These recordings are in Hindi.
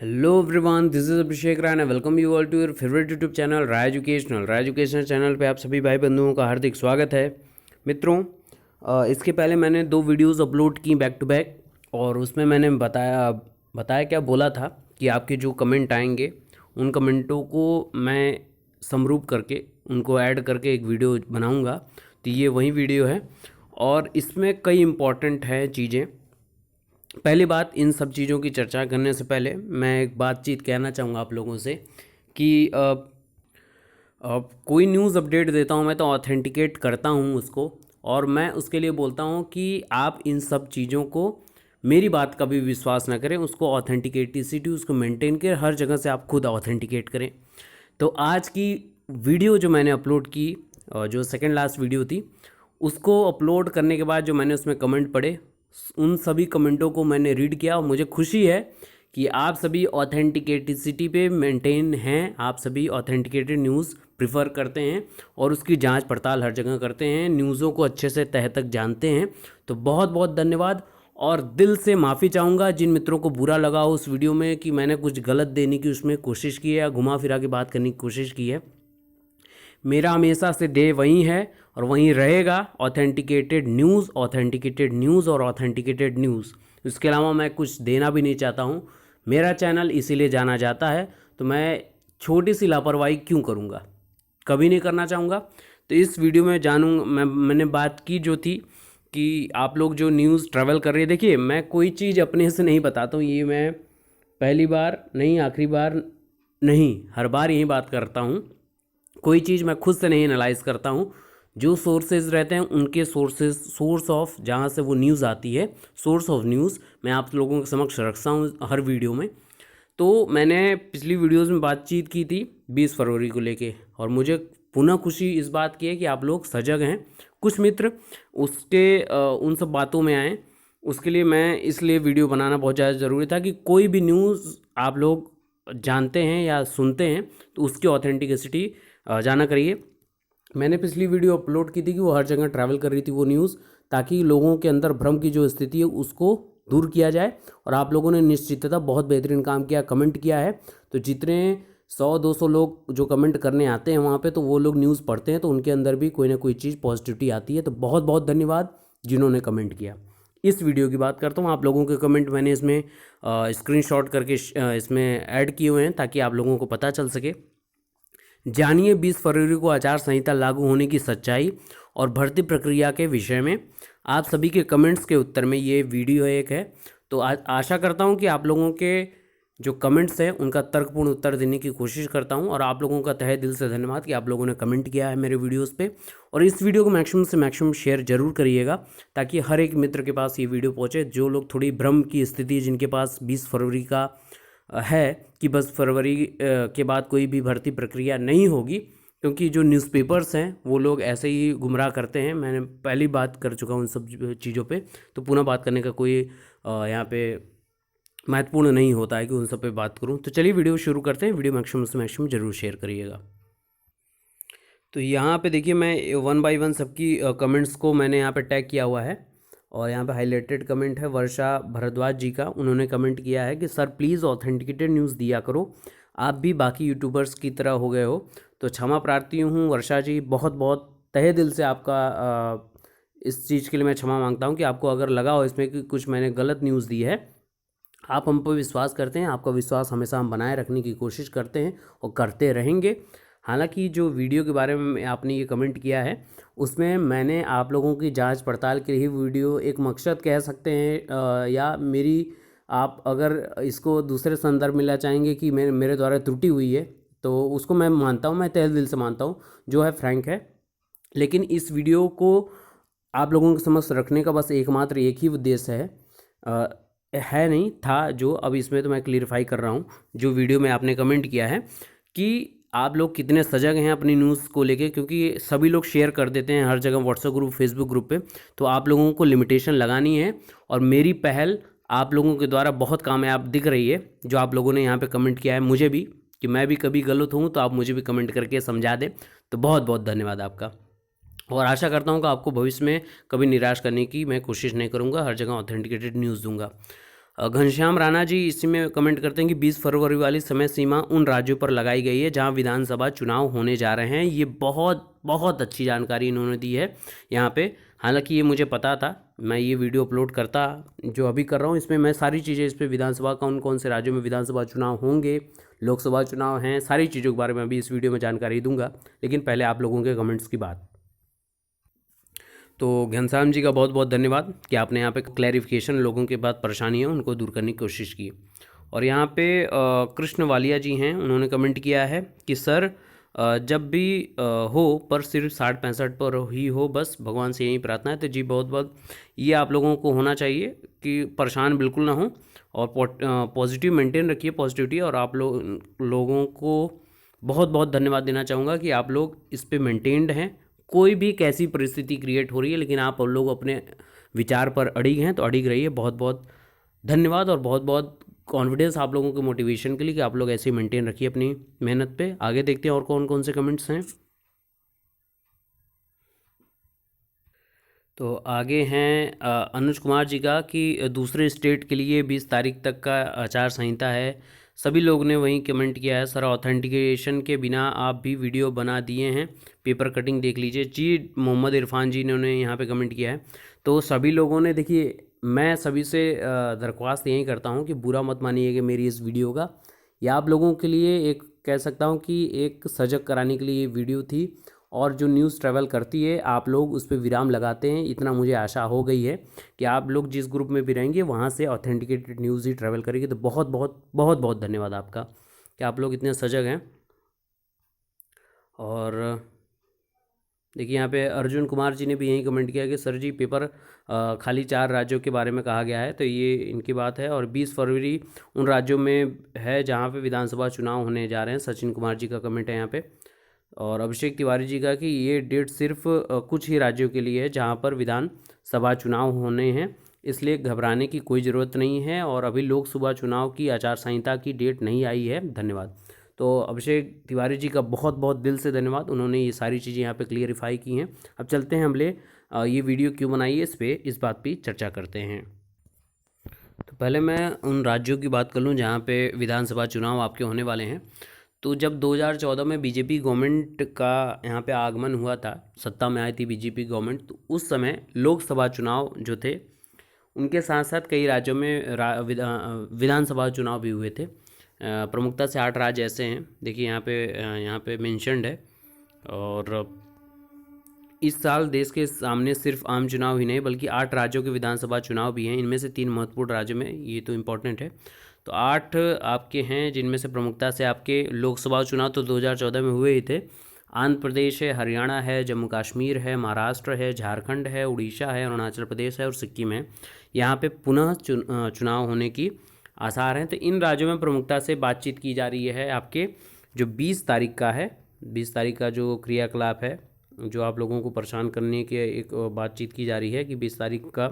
Hello everyone, this is Abhishek Rana. Welcome you all to your favourite YouTube channel Rai educational channel पे आप सभी भाई बंधुओं का हार्दिक स्वागत है। मित्रों, इसके पहले मैंने 2 वीडियोस अपलोड की बैक टू बैक, और उसमें मैंने बताया क्या बोला था कि आपके जो कमेंट आएंगे उन कमेंटों को मैं समरूप करके उनको ऐड करके एक वीडियो बनाऊंगा। तो ये वही वीडियो है और इसमें कई इम्पॉर्टेंट है चीज़ें। पहली बात, इन सब चीज़ों की चर्चा करने से पहले मैं एक बातचीत कहना चाहूँगा आप लोगों से कि कोई न्यूज़ अपडेट देता हूँ मैं तो ऑथेंटिकेट करता हूँ उसको, और मैं उसके लिए बोलता हूँ कि आप इन सब चीज़ों को मेरी बात का भी विश्वास ना करें, उसको ऑथेंटिकेटिसिटी उसको मेंटेन करें, हर जगह से आप खुद ऑथेंटिकेट करें। तो आज की वीडियो जो मैंने अपलोड की, जो सेकंड लास्ट वीडियो थी, उसको अपलोड करने के बाद जो मैंने उसमें कमेंट पढ़े, उन सभी कमेंटों को मैंने रीड किया और मुझे खुशी है कि आप सभी ऑथेंटिकेटिसिटी पे मेंटेन हैं, आप सभी ऑथेंटिकेटेड न्यूज़ प्रिफर करते हैं और उसकी जांच पड़ताल हर जगह करते हैं, न्यूज़ों को अच्छे से तह तक जानते हैं। तो बहुत बहुत धन्यवाद। और दिल से माफ़ी चाहूँगा जिन मित्रों को बुरा लगा हो उस वीडियो में कि मैंने कुछ गलत देने की उसमें कोशिश की है या घुमा फिरा के बात करने की कोशिश की है। मेरा हमेशा से ध्येय वही है और वहीं रहेगा, ऑथेंटिकेटेड न्यूज़, ऑथेंटिकेटेड न्यूज़ और ऑथेंटिकेटेड न्यूज़। इसके अलावा मैं कुछ देना भी नहीं चाहता हूँ। मेरा चैनल इसीलिए जाना जाता है, तो मैं छोटी सी लापरवाही क्यों करूँगा, कभी नहीं करना चाहूँगा। तो इस वीडियो में मैंने बात की जो थी कि आप लोग जो न्यूज़ ट्रैवल कर रहे हैं, देखिए मैं कोई चीज़ अपने से नहीं बताता हूँ, ये मैं पहली बार नहीं, आखिरी बार नहीं, हर बार यही बात करता हूँ। कोई चीज़ मैं खुद से नहीं एनालाइज करता हूँ, जो सोर्सेज रहते हैं उनके सोर्स ऑफ जहाँ से वो न्यूज़ आती है, सोर्स ऑफ न्यूज़ मैं आप लोगों के समक्ष रखता हूँ हर वीडियो में। तो मैंने पिछली वीडियोस में बातचीत की थी 20 फरवरी को लेके, और मुझे पुनः खुशी इस बात की है कि आप लोग सजग हैं, कुछ मित्र उन सब बातों में आए। उसके लिए मैं इसलिए वीडियो बनाना बहुत ज़्यादा ज़रूरी था कि कोई भी न्यूज़ आप लोग जानते हैं या सुनते हैं तो उसकी ऑथेंटिसिटी जाना करिए। मैंने पिछली वीडियो अपलोड की थी कि वो हर जगह ट्रैवल कर रही थी वो न्यूज़, ताकि लोगों के अंदर भ्रम की जो स्थिति है उसको दूर किया जाए। और आप लोगों ने निश्चितता बहुत बेहतरीन काम किया, कमेंट किया है। तो जितने 100-200 लोग जो कमेंट करने आते हैं वहाँ पे, तो वो लोग न्यूज़ पढ़ते हैं तो उनके अंदर भी कोई ना कोई चीज़ पॉजिटिविटी आती है। तो बहुत बहुत धन्यवाद जिन्होंने कमेंट किया। इस वीडियो की बात करता हूँ, आप लोगों के कमेंट मैंने इसमें स्क्रीनशॉट करके इसमें ऐड किए हुए हैं ताकि आप लोगों को पता चल सके। जानिए 20 फरवरी को आचार संहिता लागू होने की सच्चाई और भर्ती प्रक्रिया के विषय में आप सभी के कमेंट्स के उत्तर में ये वीडियो एक है। तो आशा करता हूँ कि आप लोगों के जो कमेंट्स हैं उनका तर्कपूर्ण उत्तर देने की कोशिश करता हूँ, और आप लोगों का तहे दिल से धन्यवाद कि आप लोगों ने कमेंट किया है मेरे वीडियोस पे। और इस वीडियो को मैक्सिमम से मैक्सिमम शेयर जरूर करिएगा ताकि हर एक मित्र के पास ये वीडियो पहुँचे, जो लोग थोड़ी भ्रम की स्थिति है, जिनके पास 20 फरवरी का है कि बस फरवरी के बाद कोई भी भर्ती प्रक्रिया नहीं होगी, क्योंकि जो न्यूज़पेपर्स हैं वो लोग ऐसे ही गुमराह करते हैं। मैंने पहली बात कर चुका हूँ उन सब चीज़ों पे, तो पुनः बात करने का कोई यहाँ पे महत्वपूर्ण नहीं होता है कि उन सब पे बात करूँ। तो चलिए वीडियो शुरू करते हैं। वीडियो मैक्सिमम से मैक्सिमम ज़रूर शेयर करिएगा। तो यहाँ पे देखिए, मैं 1 बाय 1 सबकी कमेंट्स को मैंने यहाँ पे टैग किया हुआ है, और यहाँ पे हाईलाइटेड कमेंट है वर्षा भारद्वाज जी का। उन्होंने कमेंट किया है कि सर प्लीज़ ऑथेंटिकेटेड न्यूज़ दिया करो, आप भी बाकी यूट्यूबर्स की तरह हो गए हो। तो क्षमा प्रार्थी हूँ वर्षा जी, बहुत बहुत तहे दिल से आपका इस चीज़ के लिए मैं क्षमा मांगता हूँ कि आपको अगर लगा हो इसमें कि कुछ मैंने गलत न्यूज़ दी है। आप हम पर विश्वास करते हैं, आपका विश्वास हमेशा हम बनाए रखने की कोशिश करते हैं और करते रहेंगे। हालांकि जो वीडियो के बारे में आपने ये कमेंट किया है उसमें मैंने आप लोगों की जांच पड़ताल के लिए वीडियो एक मकसद कह सकते हैं, या मेरी, आप अगर इसको दूसरे संदर्भ में ला चाहेंगे कि मेरे द्वारा त्रुटि हुई है तो उसको मैं मानता हूँ, मैं तहे दिल से मानता हूँ, जो है फ्रैंक है। लेकिन इस वीडियो को आप लोगों के समक्ष रखने का बस एकमात्र एक ही उद्देश्य है नहीं था, जो अब इसमें तो मैं क्लियरिफाई कर रहा हूँ। जो वीडियो में आपने कमेंट किया है कि आप लोग कितने सजग हैं अपनी न्यूज़ को लेके, क्योंकि सभी लोग शेयर कर देते हैं हर जगह, व्हाट्सएप ग्रुप, फेसबुक ग्रुप पे। तो आप लोगों को लिमिटेशन लगानी है, और मेरी पहल आप लोगों के द्वारा बहुत कामयाब दिख रही है। जो आप लोगों ने यहाँ पे कमेंट किया है, मुझे भी, कि मैं भी कभी गलत हूँ तो आप मुझे भी कमेंट करके समझा दें। तो बहुत बहुत धन्यवाद आपका, और आशा करता हूँ कि आपको भविष्य में कभी निराश करने की मैं कोशिश नहीं करूँगा, हर जगह ऑथेंटिकेटेड न्यूज़ दूंगा। घनश्याम राणा जी इसी में कमेंट करते हैं कि 20 फरवरी वाली समय सीमा उन राज्यों पर लगाई गई है जहां विधानसभा चुनाव होने जा रहे हैं। ये बहुत बहुत अच्छी जानकारी इन्होंने दी है यहाँ पे। हालांकि ये मुझे पता था, मैं ये वीडियो अपलोड करता जो अभी कर रहा हूँ इसमें मैं सारी चीज़ें इस पर विधानसभा कौन कौन से राज्यों में विधानसभा चुनाव होंगे, लोकसभा चुनाव हैं, सारी चीज़ों के बारे में अभी इस वीडियो में जानकारी दूंगा। लेकिन पहले आप लोगों के कमेंट्स की बात। तो घनश्याम जी का बहुत बहुत धन्यवाद कि आपने यहाँ पे क्लैरिफिकेशन, लोगों के बाद परेशानी है उनको दूर करने की कोशिश की। और यहाँ पे कृष्ण वालिया जी हैं, उन्होंने कमेंट किया है कि सर जब भी हो पर सिर्फ 60-65 पर ही हो, बस भगवान से यही प्रार्थना है। तो जी बहुत बहुत ये आप लोगों को होना चाहिए कि परेशान बिल्कुल ना हो और पॉजिटिव मेंटेन रखिए, पॉजिटिविटी। और आप लोगों को बहुत बहुत धन्यवाद देना चाहूँगा कि आप लोग इस पे मेंटेन्ड हैं। कोई भी कैसी परिस्थिति क्रिएट हो रही है लेकिन आप लोग अपने विचार पर अड़िग हैं, तो अड़िग रहिए। बहुत बहुत धन्यवाद और बहुत बहुत कॉन्फिडेंस आप लोगों के मोटिवेशन के लिए कि आप लोग ऐसे ही मेंटेन रखिए अपनी मेहनत पे। आगे देखते हैं और कौन कौन से कमेंट्स हैं। तो आगे हैं अनुज कुमार जी का कि दूसरे स्टेट के लिए 20 तारीख तक का आचार संहिता है। सभी लोग ने वहीं कमेंट किया है, सर ऑथेंटिकेशन के बिना आप भी वीडियो बना दिए हैं, पेपर कटिंग देख लीजिए। जी मोहम्मद इरफान जी ने उन्हें यहाँ पे कमेंट किया है। तो सभी लोगों ने, देखिए मैं सभी से दरख्वास्त यही करता हूँ कि बुरा मत मानिएगा मेरी इस वीडियो का। या आप लोगों के लिए एक कह सकता हूँ कि एक सजग कराने के लिए ये वीडियो थी। और जो न्यूज़ ट्रैवल करती है आप लोग उस पर विराम लगाते हैं, इतना मुझे आशा हो गई है कि आप लोग जिस ग्रुप में भी रहेंगे वहाँ से ऑथेंटिकेटेड न्यूज़ ही ट्रैवल करेगी। तो बहुत बहुत बहुत बहुत धन्यवाद आपका कि आप लोग इतने सजग हैं। और देखिए यहाँ पे अर्जुन कुमार जी ने भी यही कमेंट किया कि सर जी पेपर खाली 4 राज्यों के बारे में कहा गया है, तो ये इनकी बात है। और 20 फरवरी उन राज्यों में है जहाँ पे विधानसभा चुनाव होने जा रहे हैं। सचिन कुमार जी का कमेंट है यहाँ पे। और अभिषेक तिवारी जी का कि ये डेट सिर्फ कुछ ही राज्यों के लिए है जहाँ पर विधानसभा चुनाव होने हैं, इसलिए घबराने की कोई ज़रूरत नहीं है। और अभी लोकसभा चुनाव की आचार संहिता की डेट नहीं आई है। धन्यवाद। तो अभिषेक तिवारी जी का बहुत बहुत दिल से धन्यवाद, उन्होंने ये सारी चीज़ें यहाँ पे क्लियरिफाई की हैं। अब चलते हैं हमले ये वीडियो क्यों बनाई है इस बात पे चर्चा करते हैं। तो पहले मैं उन राज्यों की बात कर लूँ जहाँ पे विधानसभा चुनाव आपके होने वाले हैं। तो जब 2014 में बीजेपी गवर्नमेंट का यहाँ पे आगमन हुआ था, सत्ता में आई थी बीजेपी गवर्नमेंट, तो उस समय लोकसभा चुनाव जो थे उनके साथ साथ कई राज्यों में विधानसभा चुनाव भी हुए थे। प्रमुखता से 8 राज्य ऐसे हैं, देखिए यहाँ पे मेंशन्ड है। और इस साल देश के सामने सिर्फ आम चुनाव ही नहीं बल्कि 8 राज्यों के विधानसभा चुनाव भी हैं। इनमें से 3 महत्वपूर्ण राज्यों में, ये तो इम्पोर्टेंट है। तो 8 आपके हैं जिनमें से प्रमुखता से आपके लोकसभा चुनाव तो 2014 में हुए ही थे। आंध्र प्रदेश है, हरियाणा है, जम्मू कश्मीर है, महाराष्ट्र है, झारखंड है, उड़ीसा है, अरुणाचल प्रदेश है और सिक्किम है। यहाँ पे पुनः चुनाव होने की आसार हैं। तो इन राज्यों में प्रमुखता से बातचीत की जा रही है। आपके जो 20 तारीख का है, 20 तारीख का जो क्रियाकलाप है, जो आप लोगों को परेशान करने की एक बातचीत की जा रही है कि 20 तारीख का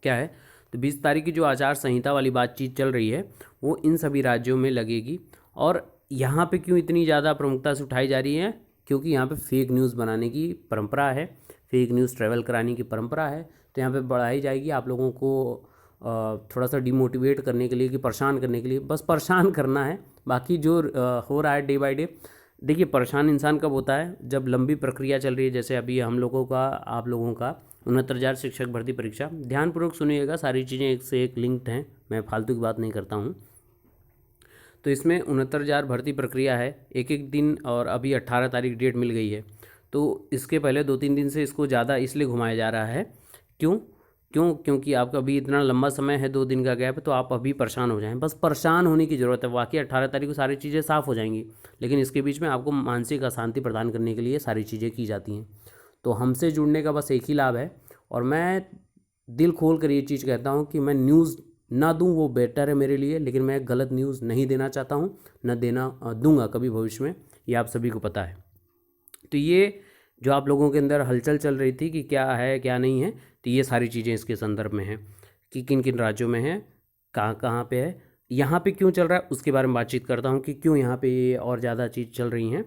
क्या है। तो 20 तारीख की जो आचार संहिता वाली बातचीत चल रही है वो इन सभी राज्यों में लगेगी। और यहाँ पे क्यों इतनी ज़्यादा प्रमुखता से उठाई जा रही है, क्योंकि यहाँ पे फेक न्यूज़ बनाने की परंपरा है, फेक न्यूज़ ट्रैवल कराने की परंपरा है। तो यहाँ पे बढ़ाई जाएगी आप लोगों को थोड़ा सा डिमोटिवेट करने के लिए, कि परेशान करने के लिए, बस परेशान करना है। बाकी जो हो रहा है डे बाय डे, देखिए परेशान इंसान कब होता है, जब लंबी प्रक्रिया चल रही है। जैसे अभी हम लोगों का, आप लोगों का 69,000 शिक्षक भर्ती परीक्षा, ध्यानपूर्वक सुनिएगा, सारी चीज़ें एक से एक लिंक्ड हैं, मैं फालतू की बात नहीं करता हूँ। तो इसमें 69,000 भर्ती प्रक्रिया है, एक एक दिन, और अभी 18 तारीख डेट मिल गई है। तो इसके पहले 2-3 दिन से इसको ज़्यादा इसलिए घुमाया जा रहा है। क्योंकि आपका अभी इतना लंबा समय है, 2 दिन का गैप है, तो आप अभी परेशान हो जाएं। बस परेशान होने की ज़रूरत है। वाकई 18 तारीख को सारी चीज़ें साफ़ हो जाएंगी, लेकिन इसके बीच में आपको मानसिक अशांति प्रदान करने के लिए सारी चीज़ें की जाती हैं। तो हमसे जुड़ने का बस एक ही लाभ है, और मैं दिल खोल कर ये चीज़ कहता हूँ कि मैं न्यूज़ ना दूँ वो बेटर है मेरे लिए, लेकिन मैं गलत न्यूज़ नहीं देना चाहता हूँ, न देना दूंगा कभी भविष्य में, ये आप सभी को पता है। तो ये जो आप लोगों के अंदर हलचल चल रही थी कि क्या है क्या नहीं है, तो ये सारी चीज़ें इसके संदर्भ में हैं कि किन किन राज्यों में है, कहाँ कहाँ पे है, यहाँ पे क्यों चल रहा है, उसके बारे में बातचीत करता हूँ कि क्यों यहाँ पे ये और ज़्यादा चीज़ चल रही हैं।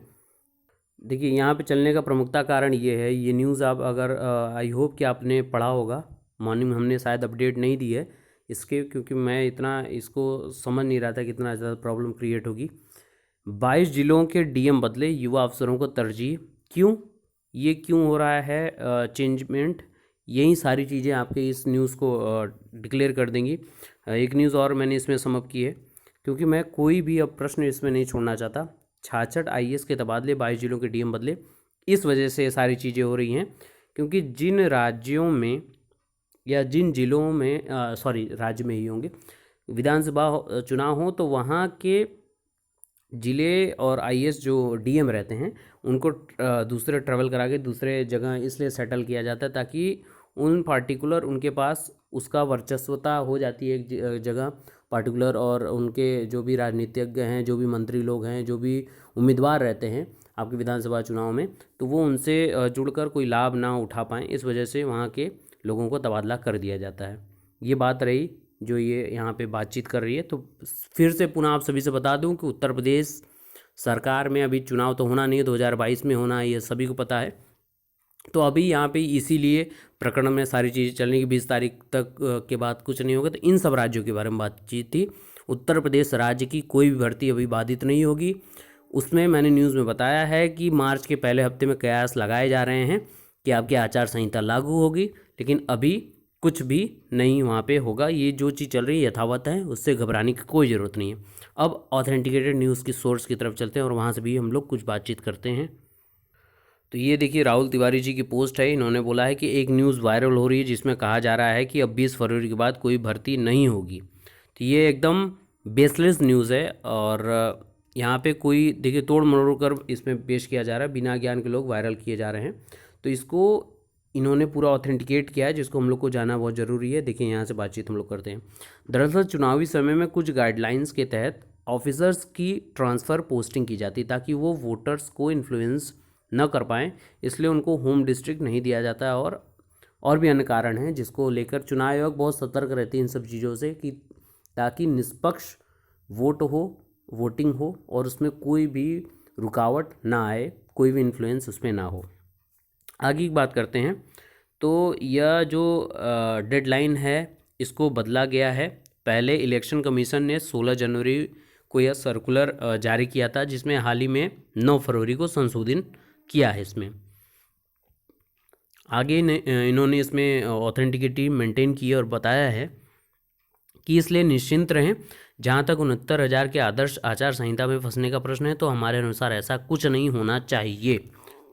देखिए यहाँ पे चलने का प्रमुखता कारण ये है, ये न्यूज़ आप अगर आई होप कि आपने पढ़ा होगा, मॉर्निंग में हमने शायद अपडेट नहीं दी है, इसके, क्योंकि मैं इतना इसको समझ नहीं रहा था कि इतना ज़्यादा प्रॉब्लम क्रिएट होगी। 22 जिलों के डीएम बदले, युवा अफसरों को तरजीह। क्यों, ये क्यों हो रहा है चेंजमेंट, यही सारी चीज़ें आपके इस न्यूज़ को डिक्लेयर कर देंगी। एक न्यूज़ और मैंने इसमें समअप की है, क्योंकि मैं कोई भी अब प्रश्न इसमें नहीं छोड़ना चाहता। 66 आईएएस के तबादले, 22 जिलों के डीएम बदले, इस वजह से ये सारी चीज़ें हो रही हैं, क्योंकि जिन राज्यों में या जिन जिलों में राज्य में ही होंगे विधानसभा चुनाव हो, तो वहाँ के ज़िले और आईएएस जो डीएम रहते हैं उनको दूसरे ट्रैवल करा के दूसरे जगह इसलिए सेटल किया जाता है ताकि उन पार्टिकुलर उनके पास उसका वर्चस्वता हो जाती है एक जगह पार्टिकुलर, और उनके जो भी राजनीतिज्ञ हैं, जो भी मंत्री लोग हैं, जो भी उम्मीदवार रहते हैं आपके विधानसभा चुनाव में, तो वो उनसे जुड़कर कोई लाभ ना उठा पाएँ, इस वजह से वहाँ के लोगों को तबादला कर दिया जाता है। ये बात रही जो ये यहाँ पे बातचीत कर रही है। तो फिर से पुनः आप सभी से बता दूं कि उत्तर प्रदेश सरकार में अभी चुनाव तो होना नहीं है, 2022 में होना है, ये सभी को पता है। तो अभी यहाँ पे इसीलिए प्रकरण में सारी चीज़ें चलने की 20 तारीख तक के बाद कुछ नहीं होगा। तो इन सब राज्यों के बारे में बातचीत थी। उत्तर प्रदेश राज्य की कोई भी भर्ती अभी बाधित नहीं होगी। उसमें मैंने न्यूज़ में बताया है कि मार्च के पहले हफ्ते में कयास लगाए जा रहे हैं कि आपकी आचार संहिता लागू होगी, लेकिन अभी कुछ भी नहीं वहाँ पे होगा। ये जो चीज़ चल रही है यथावत है, उससे घबराने की कोई ज़रूरत नहीं है। अब ऑथेंटिकेटेड न्यूज़ की सोर्स की तरफ चलते हैं और वहाँ से भी हम लोग कुछ बातचीत करते हैं। तो ये देखिए राहुल तिवारी जी की पोस्ट है। इन्होंने बोला है कि एक न्यूज़ वायरल हो रही है जिसमें कहा जा रहा है कि अब 20 फरवरी के बाद कोई भर्ती नहीं होगी। तो ये एकदम बेसलेस न्यूज़ है, और यहाँ पे कोई देखिए तोड़ मरोड़ कर इसमें पेश किया जा रहा है, बिना ज्ञान के लोग वायरल किए जा रहे हैं। तो इसको इन्होंने पूरा ऑथेंटिकेट किया है, जिसको हम लोग को जानना बहुत ज़रूरी है। देखिए यहाँ से बातचीत हम लोग करते हैं। दरअसल चुनावी समय में कुछ गाइडलाइंस के तहत ऑफिसर्स की ट्रांसफ़र पोस्टिंग की जाती है ताकि वो वोटर्स को इन्फ्लुएंस न कर पाएँ, इसलिए उनको होम डिस्ट्रिक्ट नहीं दिया जाता है। और भी अन्य कारण हैं जिसको लेकर चुनाव आयोग बहुत सतर्क रहती है इन सब चीज़ों से, कि ताकि निष्पक्ष वोटिंग हो और उसमें कोई भी रुकावट ना आए, कोई भी इन्फ्लुएंस उसमें ना हो। आगे की बात करते हैं। तो यह जो डेडलाइन है इसको बदला गया है। पहले इलेक्शन कमीशन ने 16 जनवरी को यह सर्कुलर जारी किया था, जिसमें हाल ही में 9 फरवरी को संशोधन किया है। इसमें आगे इन्होंने इसमें ऑथेंटिकिटी मेंटेन की और बताया है कि इसलिए निश्चिंत रहें। जहाँ तक 69,000 के आदर्श आचार संहिता में फंसने का प्रश्न है, तो हमारे अनुसार ऐसा कुछ नहीं होना चाहिए।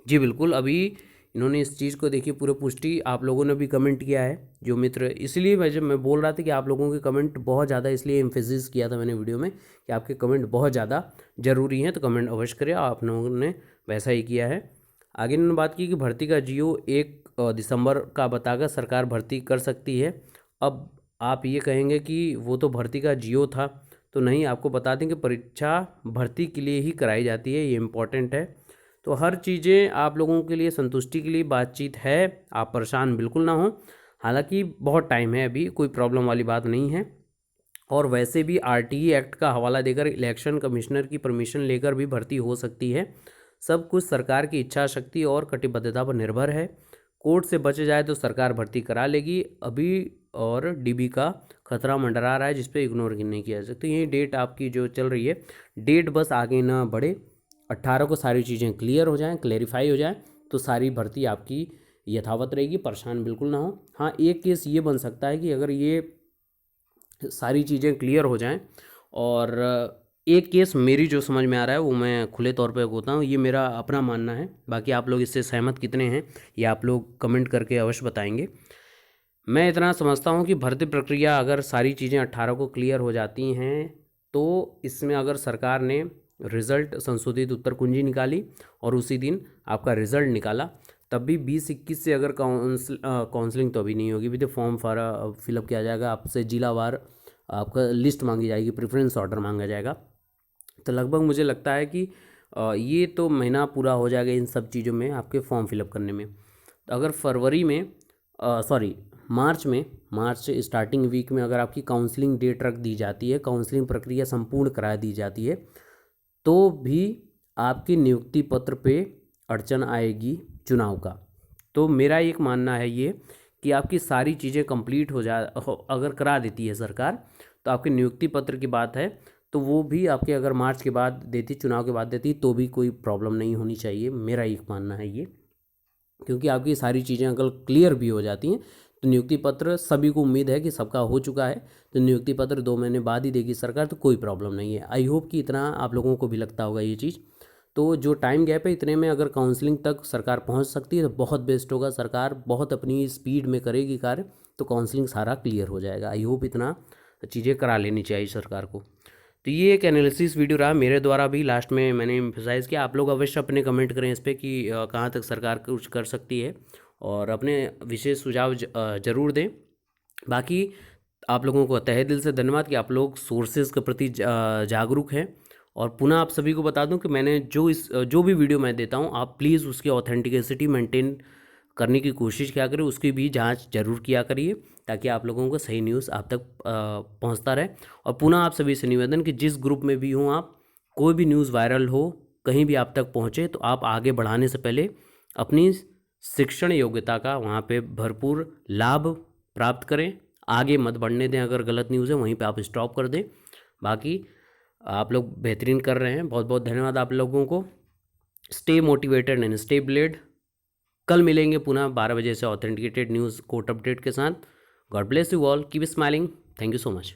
जी बिल्कुल, अभी इन्होंने इस चीज़ को देखिए पूरे पुष्टि आप लोगों ने भी कमेंट किया है जो मित्र, इसलिए जब मैं बोल रहा था कि आप लोगों के कमेंट बहुत ज़्यादा, इसलिए एम्फेसिस किया था मैंने वीडियो में कि आपके कमेंट बहुत ज़्यादा ज़रूरी हैं, तो कमेंट अवश्य करें। आप लोगों ने वैसा ही किया है। आगे इन्होंने बात की कि भर्ती का जियो 1 दिसंबर का बताकर सरकार भर्ती कर सकती है। अब आप ये कहेंगे कि वो तो भर्ती का जियो था, तो नहीं, आपको बता दें कि परीक्षा भर्ती के लिए ही कराई जाती है, ये इम्पॉर्टेंट है। तो हर चीज़ें आप लोगों के लिए संतुष्टि के लिए बातचीत है, आप परेशान बिल्कुल ना हो। हालांकि बहुत टाइम है, अभी कोई प्रॉब्लम वाली बात नहीं है। और वैसे भी आरटीई एक्ट का हवाला देकर इलेक्शन कमिश्नर की परमिशन लेकर भी भर्ती हो सकती है। सब कुछ सरकार की इच्छा शक्ति और कटिबद्धता पर निर्भर है। कोर्ट से बच जाए तो सरकार भर्ती करा लेगी अभी, और डीबी का खतरा मंडरा रहा है जिस पे इग्नोर नहीं किया जा सकता। यही डेट आपकी जो चल रही है, डेट बस आगे ना बढ़े, 18 को सारी चीज़ें क्लियर हो जाएं, क्लेरिफाई हो जाएं, तो सारी भर्ती आपकी यथावत रहेगी, परेशान बिल्कुल ना हो। हाँ, एक केस ये बन सकता है कि अगर ये सारी चीज़ें क्लियर हो जाएं, और एक केस मेरी जो समझ में आ रहा है वो मैं खुले तौर पे होता हूँ, ये मेरा अपना मानना है, बाकी आप लोग इससे सहमत कितने हैं ये आप लोग कमेंट करके अवश्य बताएंगे। मैं इतना समझता हूँ कि भर्ती प्रक्रिया अगर सारी चीज़ें 18 को क्लियर हो जाती हैं, तो इसमें अगर सरकार ने रिज़ल्ट संशोधित उत्तर कुंजी निकाली और उसी दिन आपका रिज़ल्ट निकाला, तब भी 20-21 से अगर काउंसलिंग तो अभी नहीं होगी, भी तो फॉर्म फिलअप किया जाएगा, आपसे जिलावार आपका लिस्ट मांगी जाएगी, प्रेफरेंस ऑर्डर मांगा जाएगा। तो लगभग मुझे लगता है कि ये तो महीना पूरा हो जाएगा इन सब चीज़ों में, आपके फॉर्म फिलअप करने में। तो अगर फरवरी में मार्च स्टार्टिंग वीक में अगर आपकी काउंसलिंग डेट रख दी जाती है, काउंसलिंग प्रक्रिया संपूर्ण करा दी जाती है, तो भी आपकी नियुक्ति पत्र पे अड़चन आएगी चुनाव का। तो मेरा एक मानना है ये कि आपकी सारी चीज़ें कंप्लीट अगर करा देती है सरकार, तो आपके नियुक्ति पत्र की बात है तो वो भी आपके अगर मार्च के बाद देती, चुनाव के बाद देती, तो भी कोई प्रॉब्लम नहीं होनी चाहिए, मेरा एक मानना है ये। क्योंकि आपकी सारी चीज़ें अगर क्लियर भी हो जाती हैं तो नियुक्ति पत्र, सभी को उम्मीद है कि सबका हो चुका है, तो नियुक्ति पत्र 2 महीने बाद ही देगी सरकार, तो कोई प्रॉब्लम नहीं है। आई होप कि इतना आप लोगों को भी लगता होगा ये चीज़। तो जो टाइम गैप है, इतने में अगर काउंसलिंग तक सरकार पहुंच सकती है तो बहुत बेस्ट होगा। सरकार बहुत अपनी स्पीड में करेगी कार्य, तो काउंसलिंग सारा क्लियर हो जाएगा। आई होप इतना चीज़ें करा लेनी चाहिए सरकार को। तो ये एक एनालिसिस वीडियो रहा मेरे द्वारा भी, लास्ट में मैंने एम्फसाइज़ किया। आप लोग अवश्य अपने कमेंट करें इस पर कि कहाँ तक सरकार कुछ कर सकती है, और अपने विशेष सुझाव ज़रूर दें। बाकी आप लोगों को तहे दिल से धन्यवाद कि आप लोग सोर्सेज के प्रति जागरूक हैं। और पुनः आप सभी को बता दूं कि मैंने जो भी वीडियो मैं देता हूं, आप प्लीज़ उसकी ऑथेंटिसिटी मेंटेन करने की कोशिश किया करें, उसकी भी जांच जरूर किया करिए, ताकि आप लोगों को सही न्यूज़ आप तक पहुंचता रहे। और पुनः आप सभी से निवेदन कि जिस ग्रुप में भी हों आप, कोई भी न्यूज़ वायरल हो, कहीं भी आप तक पहुँचे, तो आप आगे बढ़ाने से पहले अपनी शिक्षण योग्यता का वहाँ पे भरपूर लाभ प्राप्त करें। आगे मत बढ़ने दें, अगर गलत न्यूज़ है वहीं पे आप स्टॉप कर दें। बाकी आप लोग बेहतरीन कर रहे हैं, बहुत बहुत धन्यवाद आप लोगों को। Stay motivated and stay blade. कल मिलेंगे पुनः 12 बजे से ऑथेंटिकेटेड न्यूज़ कोर्ट अपडेट के साथ। God bless you all, keep smiling, thank you so much.